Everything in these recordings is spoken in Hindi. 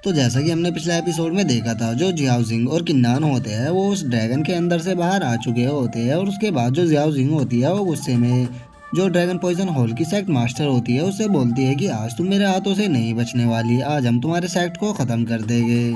तो जैसा कि हमने पिछले एपिसोड में देखा था, जो जियाओ जिंग और किन्नान होते हैं वो उस ड्रैगन के अंदर से बाहर आ चुके होते हैं। और उसके बाद जो जियाओ जिंग होती है वो गुस्से में जो ड्रैगन पॉइजन हॉल की सेक्ट मास्टर होती है उससे बोलती है कि आज तुम मेरे हाथों से नहीं बचने वाली, आज हम तुम्हारे सेक्ट को ख़त्म कर देंगे।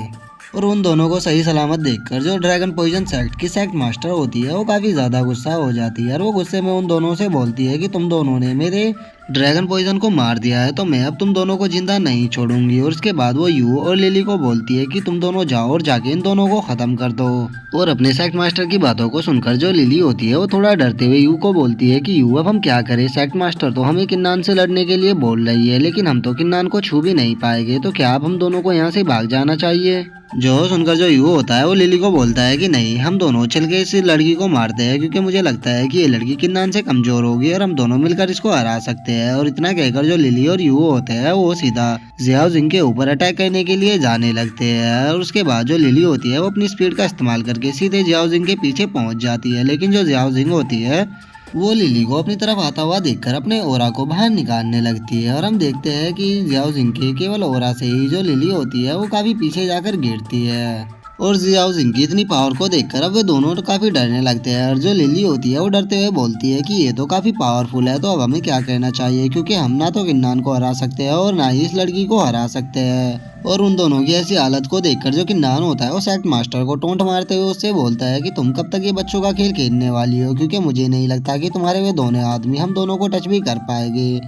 और उन दोनों को सही सलामत देखकर जो ड्रैगन पॉइजन सेक्ट की सेक्ट मास्टर होती है वो काफ़ी ज़्यादा गुस्सा हो जाती है। और वो गुस्से में उन दोनों से बोलती है कि तुम दोनों ने मेरे ड्रैगन पॉइजन को मार दिया है तो मैं अब तुम दोनों को जिंदा नहीं छोड़ूंगी। और उसके बाद वो यू और लिली को बोलती है कि तुम दोनों जाओ और जाके इन दोनों को ख़त्म कर दो। और अपने सेक्ट मास्टर की बातों को सुनकर जो लिली होती है वो थोड़ा डरते हुए यू को बोलती है कि यू अब हम क्या करें, सेक्ट मास्टर तो हमें किन्नान से लड़ने के लिए बोल रही है लेकिन हम तो किन्नान को छू भी नहीं पाएंगे, तो क्या अब हम दोनों को यहाँ से भाग जाना चाहिए। जो सुनकर जो यू होता है वो लिली को बोलता है कि नहीं, हम दोनों चल के इस लड़की को मारते हैं क्योंकि मुझे लगता है कि ये लड़की किन्नान से कमजोर होगी और हम दोनों मिलकर इसको हरा सकते हैं। और इतना कहकर जो लिली और यू होते हैं वो सीधा जियाओ जिंग के ऊपर अटैक करने के लिए जाने लगते हैं। और उसके बाद जो लिली होती है वो अपनी स्पीड का इस्तेमाल करके सीधे जियाओ जिंग के पीछे पहुंच जाती है। लेकिन जो जियाओ जिंग होती है वो लिली को अपनी तरफ आता हुआ देखकर अपने ओरा को बाहर निकालने लगती है। और हम देखते हैं कि जियाओ जिंग के केवल ओरा से ही जो लिली होती है वो काफी पीछे जाकर गिरती है। और जियाओ जिंग की इतनी पावर को देखकर अब वे दोनों तो काफी डरने लगते हैं। और जो लिली होती है वो डरते हुए बोलती है कि ये तो काफी पावरफुल है, तो अब हमें क्या करना चाहिए क्योंकि हम ना तो किन्नान को हरा सकते हैं और ना ही इस लड़की को हरा सकते हैं। और उन दोनों की ऐसी हालत को देखकर जो किन्नान होता है वो सेक्ट मास्टर को टोंट मारते हुए उससे बोलता है कि तुम कब तक ये बच्चों का खेल खेलने वाली हो, क्योंकि मुझे नहीं लगता कि तुम्हारे वे दोनों आदमी हम दोनों को टच भी कर पाएंगे।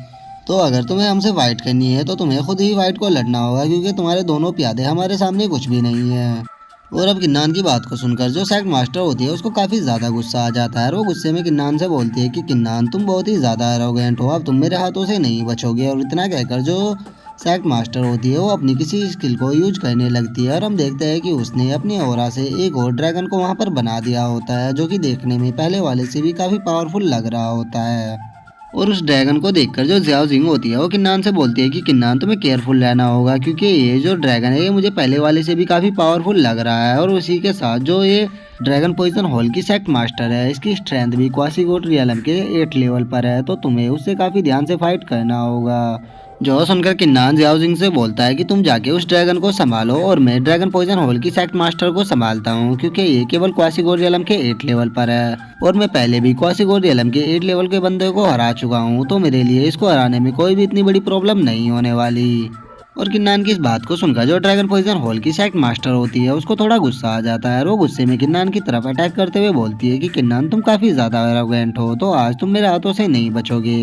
तो अगर तुम्हें हमसे फाइट करनी है तो तुम्हें खुद ही फाइट को लड़ना होगा क्योंकि तुम्हारे दोनों प्यादे हमारे सामने कुछ भी नहीं है। और अब किन्नान की बात को सुनकर जो सेक्ट मास्टर होती है उसको काफ़ी ज़्यादा गुस्सा आ जाता है और वो गुस्से में किन्नान से बोलती है कि किन्नान तुम बहुत ही ज़्यादा एरोगेंट हो, अब तुम मेरे हाथों से नहीं बचोगे। और इतना कहकर जो सेक्ट मास्टर होती है वो अपनी किसी स्किल को यूज करने लगती है। और हम देखते हैं कि उसने अपनी ओरा से एक और ड्रैगन को वहाँ पर बना दिया होता है जो कि देखने में पहले वाले से भी काफ़ी पावरफुल लग रहा होता है। और उस ड्रैगन को देखकर जो जियाओ जिंग होती है वो किन्नान से बोलती है कि किन्नान तुम्हें केयरफुल रहना होगा क्योंकि ये जो ड्रैगन है ये मुझे पहले वाले से भी काफ़ी पावरफुल लग रहा है। और उसी के साथ जो ये ड्रैगन पॉइजन हॉल की सेक्ट मास्टर है इसकी स्ट्रेंथ भी क्वासीगोट रियलम के 8 लेवल पर है, तो तुम्हें उससे काफ़ी ध्यान से फाइट करना होगा। जो सुनकर किन्नान जियाओ जिंग से बोलता है कि तुम जाके उस ड्रैगन को संभालो और मैं ड्रैगन पॉइजन हॉल की सेक्ट मास्टर को संभालता हूँ क्योंकि ये केवल क्वासीगोरियलम के 8 लेवल पर है और मैं पहले भी क्वासीगोरियलम के 8 लेवल के बंदे को हरा चुका हूँ, तो मेरे लिए इसको हराने में कोई भी इतनी बड़ी प्रॉब्लम नहीं होने वाली। और किन्नान की इस बात को सुनकर जो ड्रैगन पॉइजन हॉल की सेक्ट मास्टर होती है उसको थोड़ा गुस्सा आ जाता है और वो गुस्से में किन्नान की तरफ अटैक करते हुए बोलती है कि किन्नान तुम काफ़ी ज़्यादा एरोगेंट हो, तो आज तुम मेरे हाथों से नहीं बचोगे।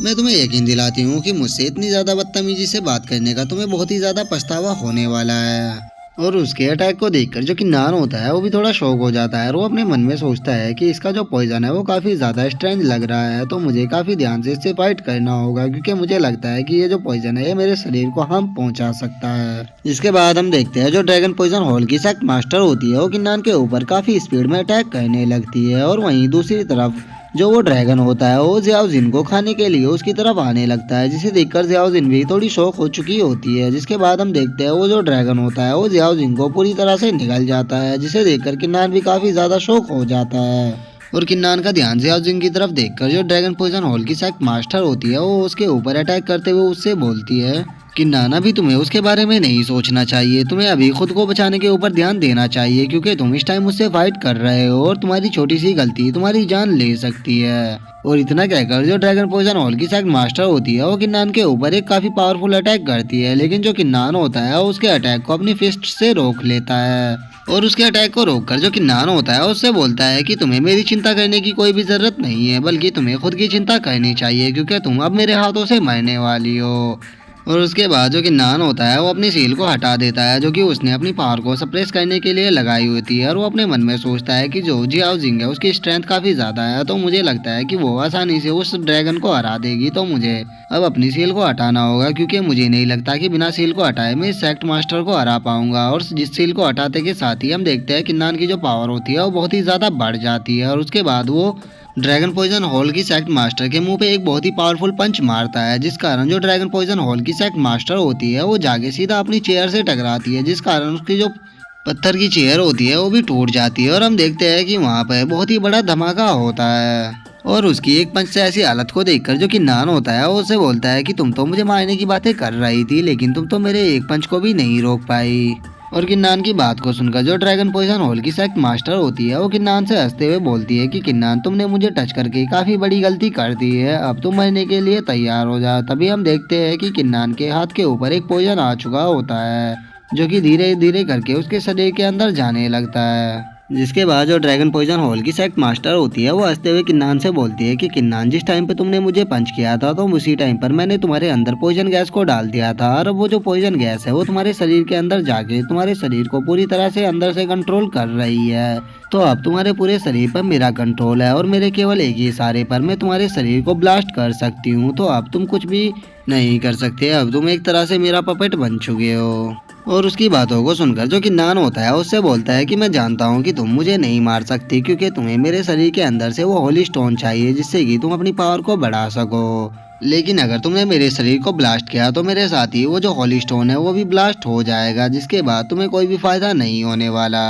मैं तुम्हें यकीन दिलाती हूँ कि मुझसे इतनी ज़्यादा बदतमीजी से बात करने का तुम्हें बहुत ही ज़्यादा पछतावा होने वाला है। और उसके अटैक को देखकर जो किन्नान होता है वो भी थोड़ा शॉक हो जाता है और वो अपने मन में सोचता है कि इसका जो पॉइजन है वो काफ़ी ज़्यादा स्ट्रेंज लग रहा है, तो मुझे काफ़ी ध्यान से इससे फाइट करना होगा क्योंकि मुझे लगता है कि ये जो पॉइजन है ये मेरे शरीर को हार्म पहुंचा सकता है। इसके बाद हम देखते हैं जो ड्रैगन पॉइजन हॉल की सेक्ट मास्टर होती है वो किन्नान के ऊपर काफ़ी स्पीड में अटैक करने लगती है। और वहीं दूसरी तरफ जो वो ड्रैगन होता है वो जियाओ जिन को खाने के लिए उसकी तरफ आने लगता है, जिसे देखकर जियाओ जिन भी थोड़ी शौक हो चुकी होती है। जिसके बाद हम देखते हैं वो जो ड्रैगन होता है वो जियाओ जिन को पूरी तरह से निगल जाता है, जिसे देखकर किन्नान भी काफी ज्यादा शौक हो जाता है। और किन्नान का ध्यान जियाओ जिन की तरफ देखकर जो ड्रैगन पॉइजन हॉल की सेक्ट मास्टर होती है वो उसके ऊपर अटैक करते हुए उससे बोलती है कि नाना भी तुम्हें उसके बारे में नहीं सोचना चाहिए, तुम्हें अभी खुद को बचाने के ऊपर ध्यान देना चाहिए क्योंकि तुम इस टाइम मुझसे फाइट कर रहे हो और तुम्हारी छोटी सी गलती तुम्हारी जान ले सकती है। और इतना कहकर जो ड्रैगन पॉइजन हॉल की सेक्ट मास्टर होती है वो किन्नान के ऊपर एक काफी पावरफुल अटैक करती है, लेकिन जो किन्नान होता है वो उसके अटैक को अपनी फिस्ट से रोक लेता है। और उसके अटैक को रोककर जो किन्नान होता है उससे बोलता है कि तुम्हें मेरी चिंता करने की कोई भी जरूरत नहीं है, बल्कि तुम्हें खुद की चिंता करनी चाहिए क्योंकि तुम अब मेरे हाथों से मरने वाली हो। और उसके बाद जो किन्नान होता है वो अपनी सील को हटा देता है जो कि उसने अपनी पावर को सप्रेस करने के लिए लगाई हुई थी। और वो अपने मन में सोचता है कि जो जियाओ जिंग है उसकी स्ट्रेंथ काफ़ी ज़्यादा है, तो मुझे लगता है कि वो आसानी से उस ड्रैगन को हरा देगी, तो मुझे अब अपनी सील को हटाना होगा क्योंकि मुझे नहीं लगता कि बिना सील को हटाए मैं इस सेक्ट मास्टर को हरा पाऊंगा। और जिस सील को हटाते के साथ ही हम देखते हैं किन्नान की जो पावर होती है वो बहुत ही ज़्यादा बढ़ जाती है। और उसके बाद वो ड्रैगन पॉइजन हॉल की सेक्ट मास्टर के मुंह पे एक बहुत ही पावरफुल पंच मारता है, जिस कारण जो ड्रैगन पॉइजन हॉल की सेक्ट मास्टर होती है वो जाके सीधा अपनी चेयर से टकराती है, जिस कारण उसकी जो पत्थर की चेयर होती है वो भी टूट जाती है। और हम देखते हैं कि वहाँ पर बहुत ही बड़ा धमाका होता है। और उसकी एक पंच से ऐसी हालत को देखकर जो किन्नान होता है वो उसे बोलता है कि तुम तो मुझे मारने की बातें कर रही थी, लेकिन तुम तो मेरे एक पंच को भी नहीं रोक पाई। और किन्नान की बात को सुनकर जो ड्रैगन पॉइजन होल की सेक्ट मास्टर होती है वो किन्नान से हंसते हुए बोलती है कि किन्नान, तुमने मुझे टच करके काफी बड़ी गलती कर दी है, अब तुम मरने के लिए तैयार हो जा। तभी हम देखते हैं कि किन्नान के हाथ के ऊपर एक पॉइजन आ चुका होता है जो कि धीरे धीरे करके उसके शरीर के अंदर जाने लगता है। जिसके बाद जो ड्रैगन पॉइजन हॉल की सेक्ट मास्टर होती है वो हंसते हुए किन्नान से बोलती है कि किन्नान, जिस टाइम पे तुमने मुझे पंच किया था तो उसी टाइम पर मैंने तुम्हारे अंदर पॉइजन गैस को डाल दिया था, और वो जो पॉइजन गैस है वो तुम्हारे शरीर के अंदर जाके तुम्हारे शरीर को पूरी तरह से अंदर से कंट्रोल कर रही है। तो अब तुम्हारे पूरे शरीर पर मेरा कंट्रोल है और मेरे केवल एक ही इशारे पर मैं तुम्हारे शरीर को ब्लास्ट कर सकती हूँ। तो अब तुम कुछ भी नहीं कर सकते, अब तुम एक तरह से मेरा पपेट बन चुके हो। और उसकी बातों को सुनकर जो किन्नान होता है उससे बोलता है कि मैं जानता हूँ कि तुम मुझे नहीं मार सकती, क्योंकि तुम्हें मेरे शरीर के अंदर से वो होली स्टोन चाहिए जिससे कि तुम अपनी पावर को बढ़ा सको। लेकिन अगर तुमने मेरे शरीर को ब्लास्ट किया तो मेरे साथ ही वो जो होली स्टोन है वो भी ब्लास्ट हो जाएगा, जिसके बाद तुम्हें कोई भी फायदा नहीं होने वाला।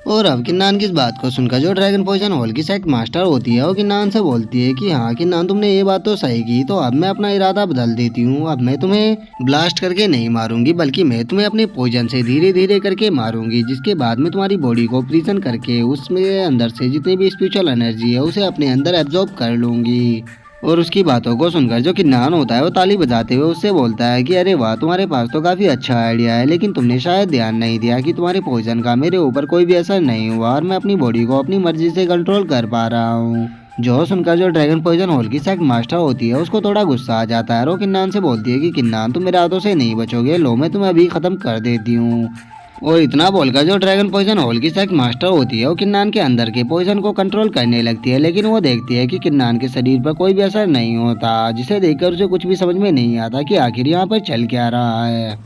और अब किन्नान की इस बात को सुनकर जो ड्रैगन पॉइजन हॉल की सेक्ट मास्टर होती है वो किन्नान से बोलती है कि हाँ किन्नान, तुमने ये बात तो सही की, तो अब मैं अपना इरादा बदल देती हूँ। अब मैं तुम्हें ब्लास्ट करके नहीं मारूंगी, बल्कि मैं तुम्हें अपने पॉइजन से धीरे धीरे करके मारूंगी, जिसके बाद में तुम्हारी बॉडी को ऑपरेशन करके उसमें अंदर से जितनी भी स्पिरिचुअल एनर्जी है उसे अपने अंदर एब्जॉर्ब कर लूंगी। और उसकी बातों को सुनकर जो किन्नान होता है वो ताली बजाते हुए उससे बोलता है कि अरे वाह, तुम्हारे पास तो काफी अच्छा आइडिया है, लेकिन तुमने शायद ध्यान नहीं दिया कि तुम्हारे पॉइजन का मेरे ऊपर कोई भी असर नहीं हुआ और मैं अपनी बॉडी को अपनी मर्जी से कंट्रोल कर पा रहा हूँ। जो सुनकर जो ड्रैगन पॉइजन हॉल की सेक्ट मास्टर होती है उसको थोड़ा गुस्सा आ जाता है और वो किन्नान से बोलती है कि किन्नान, तुम मेरे हाथों से नहीं बचोगे, लो मैं तुम्हें अभी खत्म कर देती हूँ। और इतना बोलकर जो ड्रैगन पॉइजन हॉल की सेक्ट मास्टर होती है वो किन्नान के अंदर के पॉइजन को कंट्रोल करने लगती है, लेकिन वो देखती है कि किन्नान के शरीर पर कोई भी असर नहीं होता, जिसे देखकर उसे कुछ भी समझ में नहीं आता कि आखिर यहाँ पर चल क्या रहा है।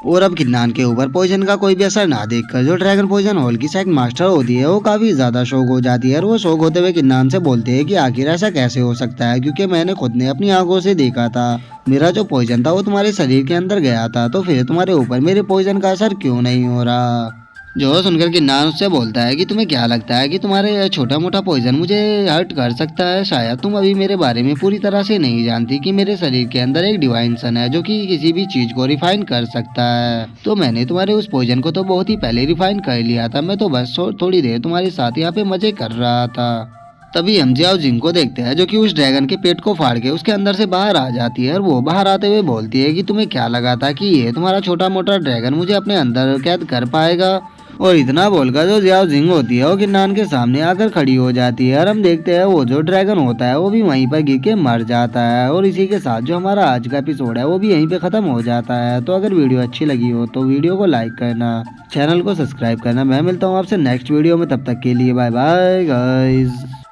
और अब किन्नान के ऊपर पॉइजन का कोई भी असर ना देखकर जो ड्रैगन पॉइजन हॉल की सेक्ट मास्टर होती है वो काफी ज्यादा शौक हो जाती है और वो शौक होते हुए किन्नान से बोलते हैं कि आखिर ऐसा कैसे हो सकता है, क्योंकि मैंने खुद ने अपनी आंखों से देखा था, मेरा जो पॉइजन था वो तुम्हारे शरीर के अंदर गया था, तो फिर तुम्हारे ऊपर मेरे पॉइजन का असर क्यों नहीं हो रहा। जो सुनकर किन्नान उससे बोलता है कि तुम्हें क्या लगता है कि तुम्हारे छोटा मोटा पॉइजन मुझे हर्ट कर सकता है? शायद तुम अभी मेरे बारे में पूरी तरह से नहीं जानती कि मेरे शरीर के अंदर एक डिवाइन सन है जो कि किसी भी चीज को रिफाइन कर सकता है। तो मैंने तुम्हारे उस पॉइजन को तो बहुत ही पहले रिफाइन कर लिया था, मैं तो बस थोड़ी देर तुम्हारे साथ यहाँ पे मजे कर रहा था। तभी हम जियाओ जिंग को देखते हैं जो कि उस ड्रैगन के पेट को फाड़ के उसके अंदर से बाहर आ जाती है और वो बाहर आते हुए बोलती है कि तुम्हें क्या लगा था कि ये तुम्हारा छोटा मोटा ड्रैगन मुझे अपने अंदर कैद कर पाएगा। और इतना बोलकर जो जियाओ जिंग होती है वो किन्नान के सामने आकर खड़ी हो जाती है और हम देखते हैं वो जो ड्रैगन होता है वो भी वहीं पर गिर के मर जाता है। और इसी के साथ जो हमारा आज का एपिसोड है वो भी यहीं पे खत्म हो जाता है। तो अगर वीडियो अच्छी लगी हो तो वीडियो को लाइक करना, चैनल को सब्सक्राइब करना। मैं मिलता हूँ आपसे नेक्स्ट वीडियो में, तब तक के लिए बाय बाय गाइज।